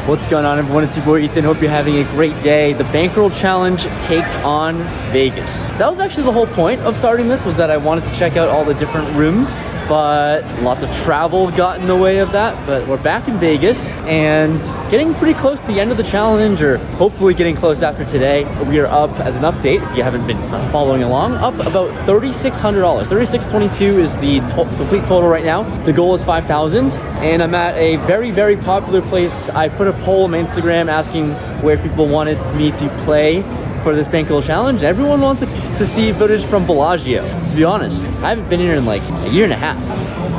What's going on, everyone? It's your boy Ethan. Hope you're having a great day. The Bankroll Challenge takes on Vegas. That was actually the whole point of starting this, was that I wanted to check out all the different rooms, but lots of travel got in the way of that. But we're back in Vegas and getting pretty close to the end of the challenge, or hopefully getting close after today. We are up, as an update, if you haven't been following along, up about $3,600. $3,622 is the complete total right now. The goal is $5,000, and I'm at a very, very popular place. I put a poll on my Instagram asking where people wanted me to play for this Bankroll Challenge, and everyone wants to see footage from Bellagio. To be honest, I haven't been here in like a year and a half.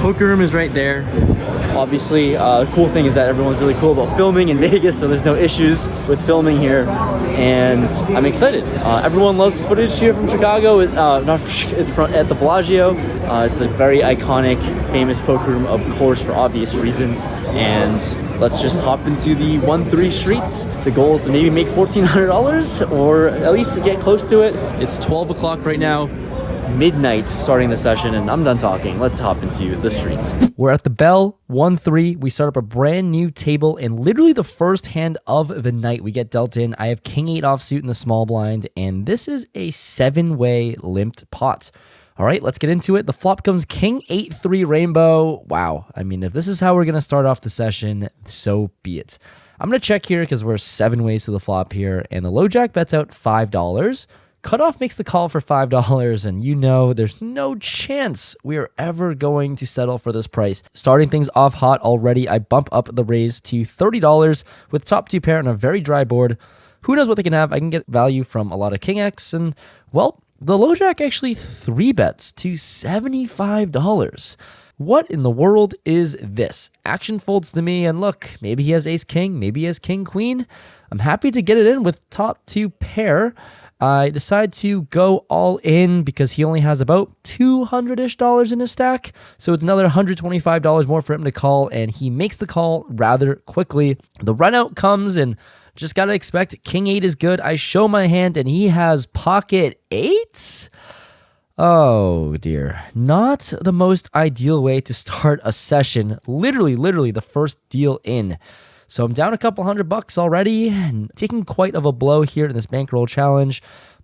Poker room is right there. Obviously, the cool thing is that everyone's really cool about filming in Vegas, so there's no issues with filming here, and I'm excited. Everyone loves footage here from Chicago. It's at the Bellagio. It's a very iconic, famous poker room, of course, for obvious reasons. And let's just hop into the 1-3 streets. The goal is to maybe make $1,400, or at least to get close to it. It's 12 o'clock right now. Midnight starting the session, and I'm done talking. Let's hop into the streets. We're at the Bell 1-3. We start up a brand new table, and literally the first hand of the night we get dealt in. I have King 8 offsuit in the small blind, and this is a 7-way limped pot. All right, let's get into it. The flop comes King 8-3 rainbow. Wow. I mean, if this is how we're going to start off the session, so be it. I'm going to check here because we're 7 ways to the flop here, and the low jack bets out $5. Cutoff makes the call for $5, and you know there's no chance we are ever going to settle for this price. Starting things off hot already, I bump up the raise to $30 with top 2 pair on a very dry board. Who knows what they can have? I can get value from a lot of King X, and, well, the low jack actually 3-bets to $75. What in the world is this? Action folds to me, and look, maybe he has ace king, maybe he has king queen. I'm happy to get it in with top 2 pair. I decide to go all in because he only has about $200-ish in his stack. So it's another $125 more for him to call, and he makes the call rather quickly. The run out comes, and just got to expect King 8 is good. I show my hand, and he has pocket 8s. Oh dear. Not the most ideal way to start a session. Literally the first deal in. So I'm down a couple $100 already, and taking quite of a blow here in this Bankroll Challenge.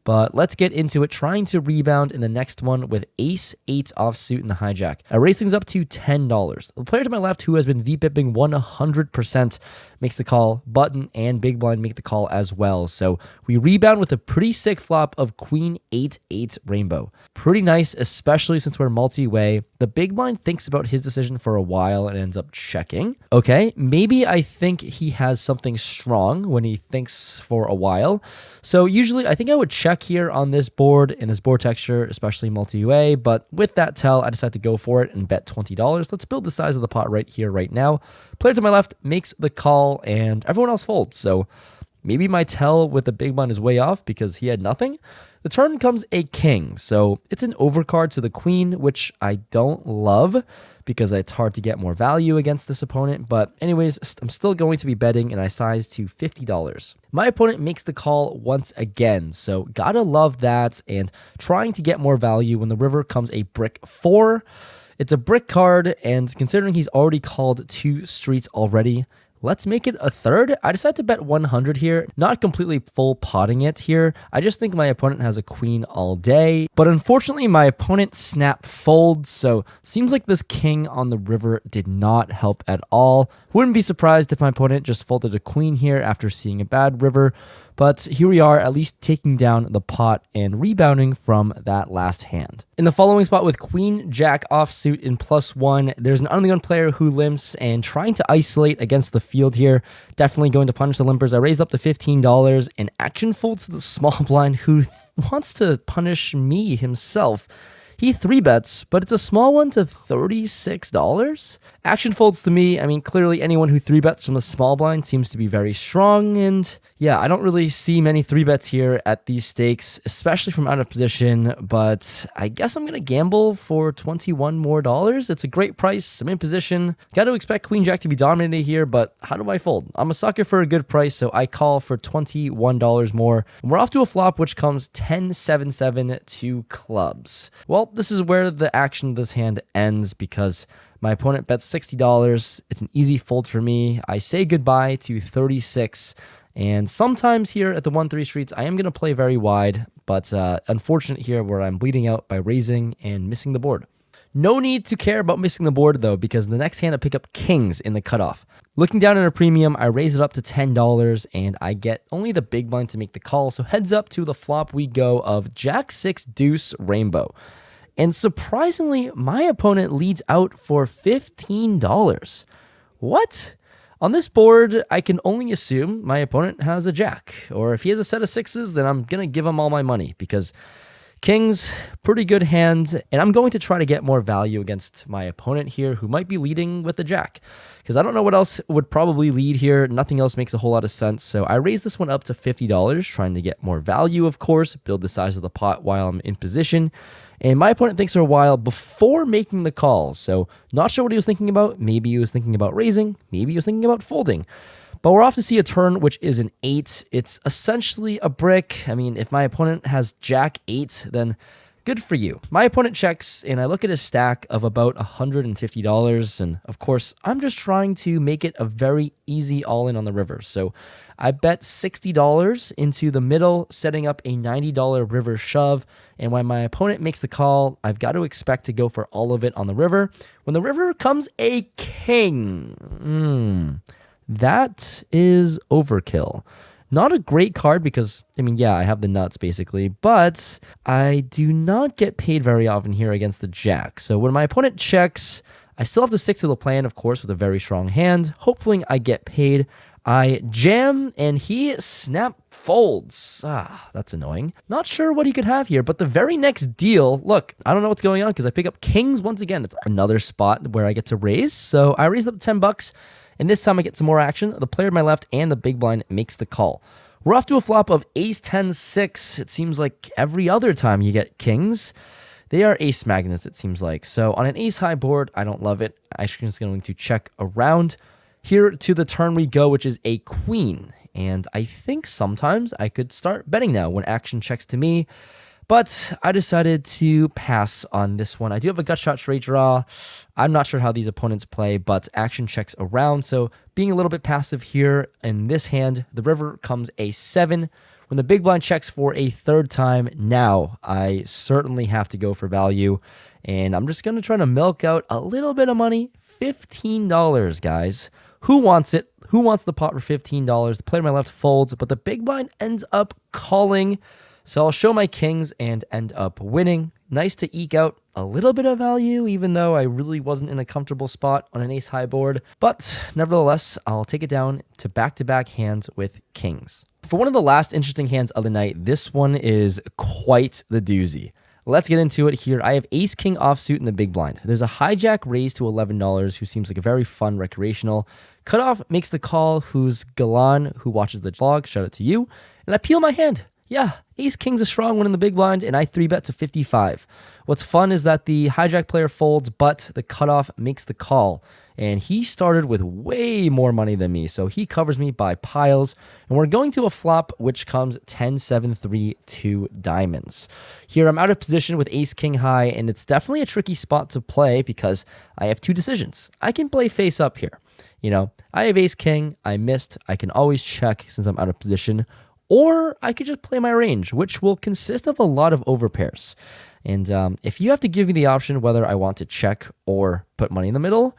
But let's get into it, trying to rebound in the next one with ace 8 offsuit in the hijack. I raise things up to $10. The player to my left, who has been VPIPing 100%, makes the call. Button and big blind make the call as well. So we rebound with a pretty sick flop of queen 8-8 rainbow. Pretty nice, especially since we're multi-way. The big blind thinks about his decision for a while and ends up checking. Okay, maybe I think he has something strong when he thinks for a while. So usually I think I would check here on this board, in this board texture, especially multi-way, but with that tell, I decided to go for it and bet $20. Let's build the size of the pot right here, right now. Player to my left makes the call, and everyone else folds. So maybe my tell with the big blind is way off because he had nothing. The turn comes a king, so it's an overcard to the queen, which I don't love because it's hard to get more value against this opponent. But anyways, I'm still going to be betting, and I size to $50. My opponent makes the call once again, so gotta love that, and trying to get more value when the river comes a brick 4. It's a brick card, and considering he's already called 2 streets already, let's make it a third. I decided to bet 100 here, not completely full potting it here. I just think my opponent has a queen all day, but unfortunately my opponent snap folds, so seems like this king on the river did not help at all. Wouldn't be surprised if my opponent just folded a queen here after seeing a bad river, but here we are, at least taking down the pot and rebounding from that last hand. In the following spot with queen jack offsuit in +1, there's an unlinked player who limps and trying to isolate against the field here. Definitely going to punish the limpers. I raise up to $15, and action folds to the small blind who wants to punish me himself. He 3-bets, but it's a small one to $36. Action folds to me. I mean, clearly anyone who 3-bets from the small blind seems to be very strong, and yeah, I don't really see many 3-bets here at these stakes, especially from out of position, but I guess I'm going to gamble for $21 more. It's a great price. I'm in position. Got to expect queen jack to be dominated here, but how do I fold? I'm a sucker for a good price, so I call for $21 more. We're off to a flop, which comes 10-7-7 to clubs. Well, this is where the action of this hand ends because My opponent bets $60. It's an easy fold for me. I say goodbye to 36. And sometimes here at the 1-3 streets, I am going to play very wide, but unfortunate here where I'm bleeding out by raising and missing the board. No need to care about missing the board though, because the next hand I pick up kings in the cutoff. Looking down at a premium, I raise it up to $10 and I get only the big blind to make the call. So heads up to the flop we go of Jack 6 deuce rainbow. And surprisingly, my opponent leads out for $15. What? On this board, I can only assume my opponent has a jack, or if he has a set of sixes, then I'm going to give him all my money because kings, pretty good hand, and I'm going to try to get more value against my opponent here who might be leading with the jack because I don't know what else would probably lead here. Nothing else makes a whole lot of sense, so I raised this one up to $50, trying to get more value, of course, build the size of the pot while I'm in position. And my opponent thinks for a while before making the call, so not sure what he was thinking about. Maybe he was thinking about raising, maybe he was thinking about folding. But we're off to see a turn, which is an 8. It's essentially a brick. I mean, if my opponent has jack 8, then good for you. My opponent checks, and I look at his stack of about $150. And of course, I'm just trying to make it a very easy all-in on the river. So I bet $60 into the middle, setting up a $90 river shove. And when my opponent makes the call, I've got to expect to go for all of it on the river. When the river comes a king. That is overkill. Not a great card because, I mean, yeah, I have the nuts basically, but I do not get paid very often here against the jack. So when my opponent checks, I still have to stick to the plan, of course, with a very strong hand. Hopefully I get paid. I jam and he snap folds. That's annoying. Not sure what he could have here, but the very next deal, look, I don't know what's going on because I pick up kings once again. It's another spot where I get to raise. So I raise up $10. And this time I get some more action. The player to my left and the big blind makes the call. We're off to a flop of ace 10 6. It seems like every other time you get kings, they are ace magnets, it seems like. So on an ace high board, I don't love it. I'm just going to check around. Here to the turn we go, which is a queen. And I think sometimes I could start betting now when action checks to me. But I decided to pass on this one. I do have a gut shot straight draw. I'm not sure how these opponents play, but action checks around. So being a little bit passive here in this hand, the river comes a 7. When the big blind checks for a third time, now I certainly have to go for value. And I'm just going to try to milk out a little bit of money. $15, guys. Who wants it? Who wants the pot for $15? The player to my left folds, but the big blind ends up calling. So I'll show my kings and end up winning. Nice to eke out a little bit of value, even though I really wasn't in a comfortable spot on an ace high board. But nevertheless, I'll take it down to back-to-back hands with kings. For one of the last interesting hands of the night, this one is quite the doozy. Let's get into it here. I have ace king offsuit in the big blind. There's a hijack raised to $11 who seems like a very fun recreational. Cutoff makes the call, who's Galan, who watches the vlog. Shout out to you. And I peel my hand. Yeah, ace king's a strong one in the big blind, and I 3-bet to 55. What's fun is that the hijack player folds, but the cutoff makes the call. And he started with way more money than me, so he covers me by piles. And we're going to a flop, which comes 10-7-3 2 diamonds. Here, I'm out of position with ace king high, and it's definitely a tricky spot to play because I have two decisions. I can play face up here. You know, I have ace king, I missed, I can always check since I'm out of position. Or I could just play my range, which will consist of a lot of overpairs. And if you have to give me the option whether I want to check or put money in the middle,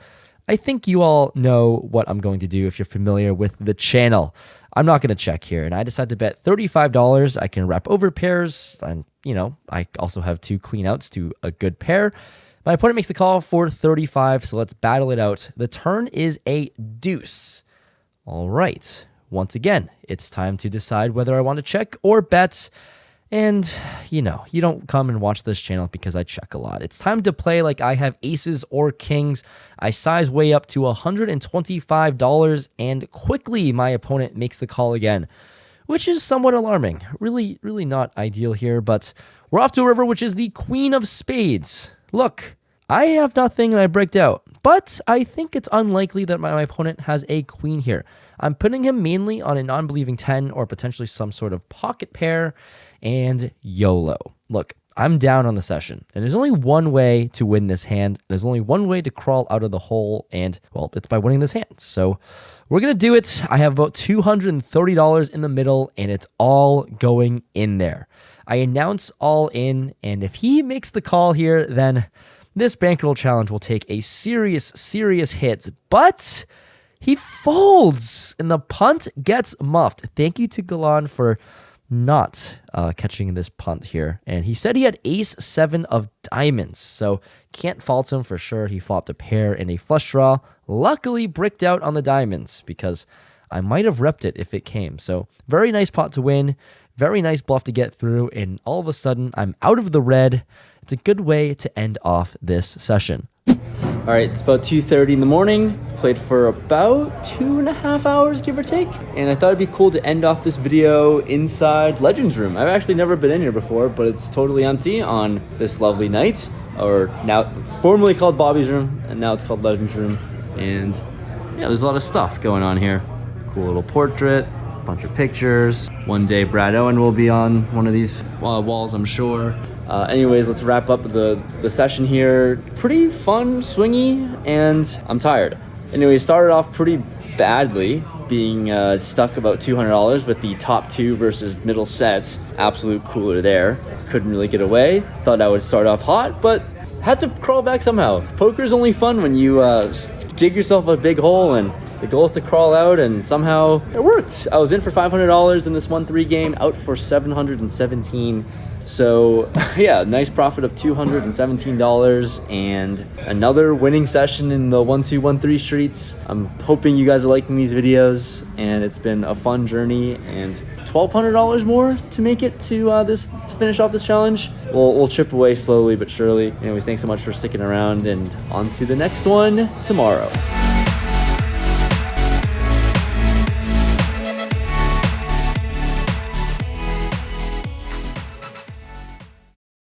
I think you all know what I'm going to do if you're familiar with the channel. I'm not going to check here, and I decided to bet $35. I can wrap overpairs, and you know, I also have two clean outs to a good pair. My opponent makes the call for 35, so let's battle it out. The turn is a deuce. All right. Once again, it's time to decide whether I want to check or bet. And, you know, you don't come and watch this channel because I check a lot. It's time to play like I have aces or kings. I size way up to $125, and quickly my opponent makes the call again, which is somewhat alarming. Really, really not ideal here, but we're off to a river, which is the queen of spades. Look, I have nothing and I bricked out, but I think it's unlikely that my opponent has a queen here. I'm putting him mainly on a non-believing 10 or potentially some sort of pocket pair and YOLO. Look, I'm down on the session. And there's only one way to win this hand. There's only one way to crawl out of the hole. And, well, it's by winning this hand. So we're going to do it. I have about $230 in the middle, and it's all going in there. I announce all in, and if he makes the call here, then this bankroll challenge will take a serious hit. But he folds, and the punt gets muffed. Thank you to Galan for not catching this punt here. And he said he had ace-7 of diamonds, so can't fault him for sure. He flopped a pair and a flush draw. Luckily bricked out on the diamonds because I might have repped it if it came. So very nice pot to win, very nice bluff to get through, and all of a sudden I'm out of the red. It's a good way to end off this session. All right, it's about 2:30 in the morning. Played for about 2.5 hours, give or take. And I thought it'd be cool to end off this video inside Legends Room. I've actually never been in here before, but it's totally empty on this lovely night. Or now formerly called Bobby's Room, and now it's called Legends Room. And yeah, there's a lot of stuff going on here. Cool little portrait, bunch of pictures. One day Brad Owen will be on one of these walls, I'm sure. Anyways, let's wrap up the session here. Pretty fun, swingy, and I'm tired. Anyway, started off pretty badly, being stuck about $200 with the top 2 versus middle set. Absolute cooler there. Couldn't really get away. Thought I would start off hot, but had to crawl back somehow. Poker's only fun when you dig yourself a big hole, and the goal is to crawl out, and somehow it worked. I was in for $500 in this 1-3 game, out for $717. So yeah, nice profit of $217 and another winning session in the 1-2, 1-3 streets. I'm hoping you guys are liking these videos, and it's been a fun journey, and $1,200 more to make it to to finish off this challenge. We'll chip away slowly but surely. Anyways, thanks so much for sticking around, and on to the next one tomorrow.